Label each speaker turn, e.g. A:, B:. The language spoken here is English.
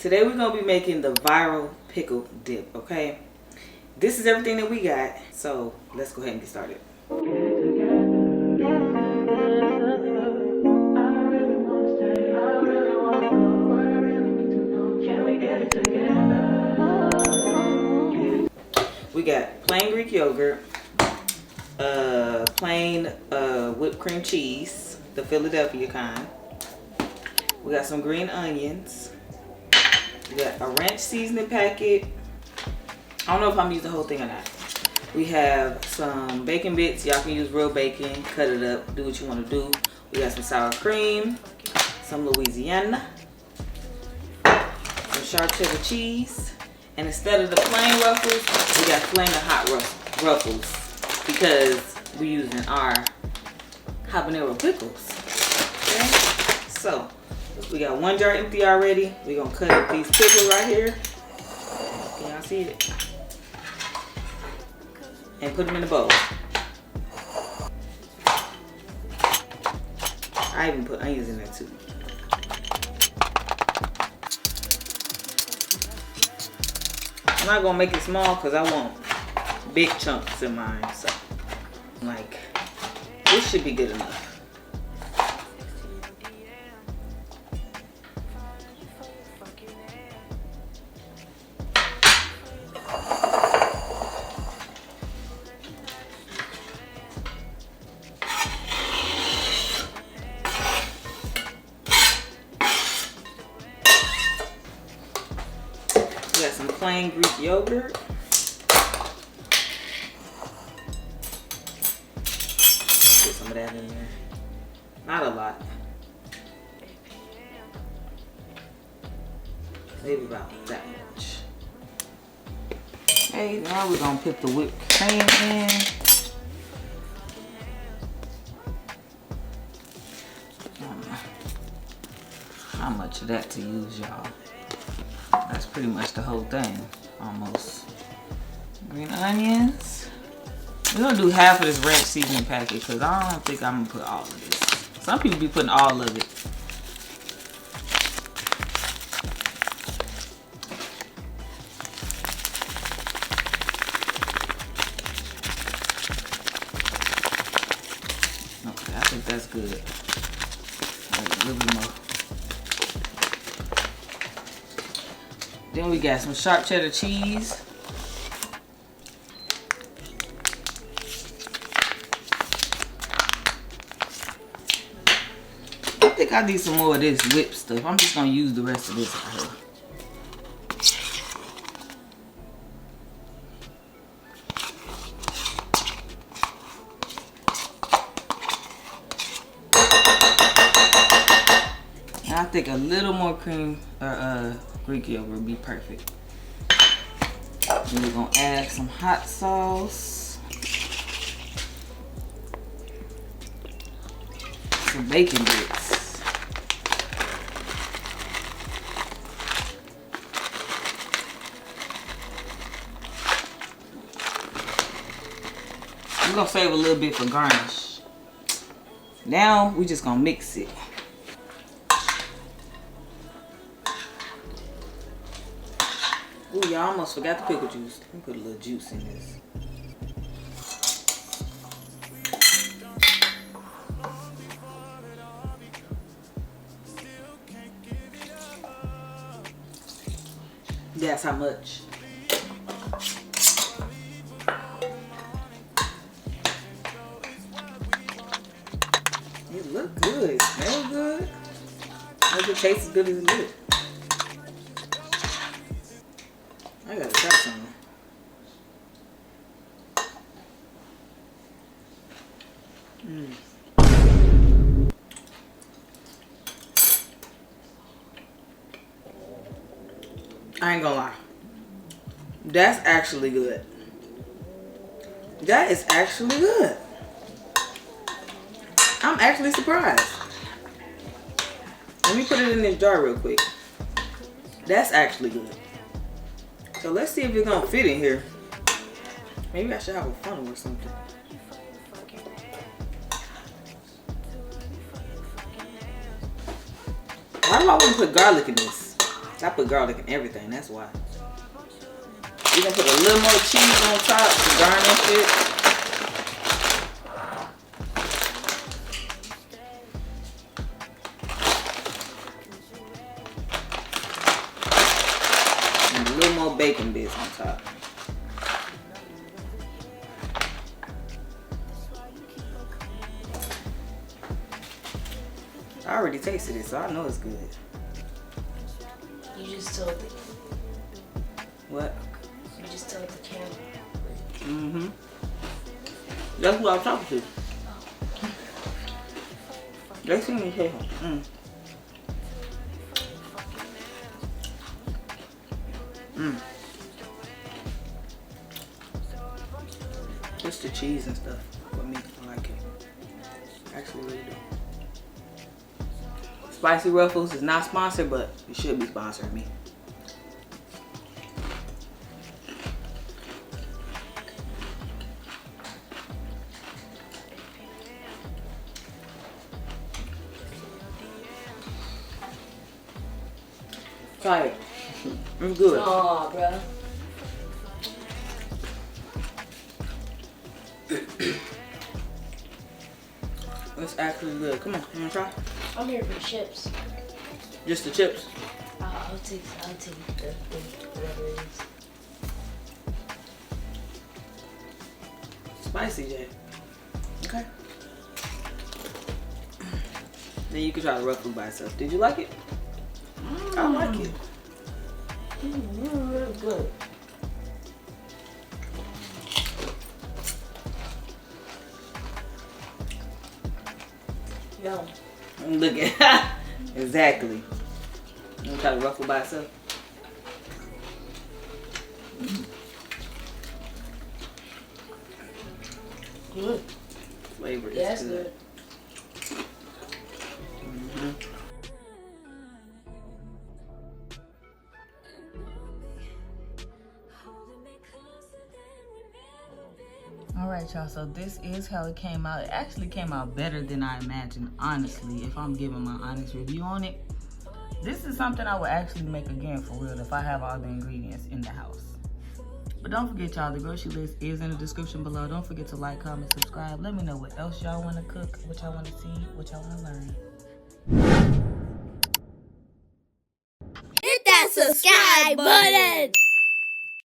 A: Today we're gonna be making the viral pickle dip, okay? This is everything that we got, so let's go ahead and get started. We got plain Greek yogurt, plain whipped cream cheese, the Philadelphia kind. We got some green onions. We got a ranch seasoning packet. I don't know if I'm using the whole thing or not. We have some bacon bits. Y'all can use real bacon. Cut it up. Do what you want to do. We got some sour cream. Some Louisiana. Some sharp cheddar cheese. And instead of the plain Ruffles, we got flaming hot Ruffles. Because we're using our habanero pickles. Okay? So, we got one jar empty already. We're going to cut up these pickles right here. Can y'all see it? And put them in the bowl. I even put onions in there too. I'm not going to make it small because I want big chunks in mine. So, like, this should be good enough. We got some plain Greek yogurt. Put some of that in there. Not a lot. Maybe about that much. Okay, now we're gonna put the whipped cream in. How much of that to use, y'all? That's pretty much the whole thing, almost. Green onions. We're gonna do half of this ranch seasoning packet because I don't think I'm gonna put all of this. Some people be putting all of it. Okay, I think that's good. Like a little bit more. Then we got some sharp cheddar cheese. I think I need some more of this whipped stuff. I'm just gonna use the rest of this right here. And I think a little more cream or Greek yogurt would be perfect. Then we're gonna add some hot sauce, some bacon bits, we're gonna save a little bit for garnish. Now we just gonna mix it. Ooh, y'all almost forgot the pickle juice. Let me put a little juice in this. That's how much. It look good. It smells good. Does it taste as good as it looks? I gotta try some. I ain't gonna lie. That's actually good. That is actually good. I'm actually surprised. Let me put it in this jar real quick. That's actually good. So let's see if it's gonna fit in here. Maybe I should have a funnel or something. Why do I want to put garlic in this? I put garlic in everything, that's why. We're gonna put a little more cheese on top to garnish it. And a little more bacon bits on top. I already tasted it, so I know it's good.
B: You just told the...
A: What?
B: You just told the camera.
A: Mm-hmm. That's who I was talking to. They see me say, Just the cheese and stuff for me. I like it. Actually, really do. Spicy Ruffles is not sponsored, but it should be sponsoring me. Try it. It's good.
B: Aw, bro.
A: It's actually good. Come on, you wanna try?
B: I'm here for the chips.
A: Just the chips?
B: I'll take the whatever it is.
A: Spicy, Jay. Okay. Then you can try the Ruffles by itself. Did you like it? I like it.
B: Really good. Yo.
A: Look at exactly. You want to try the Ruffle by itself?
B: Good.
A: Flavor is
B: Yeah, it's
A: good.
B: good. Alright, y'all, so this is how it came out. It actually came out better than I imagined, honestly, if I'm giving my honest review on it. This is something I would actually make again for real if I have all the ingredients in the house. But don't forget, y'all, the grocery list is in the description below. Don't forget to like, comment, subscribe. Let me know what else y'all want to cook, what y'all want to see, what y'all want to learn.
C: Hit that subscribe button!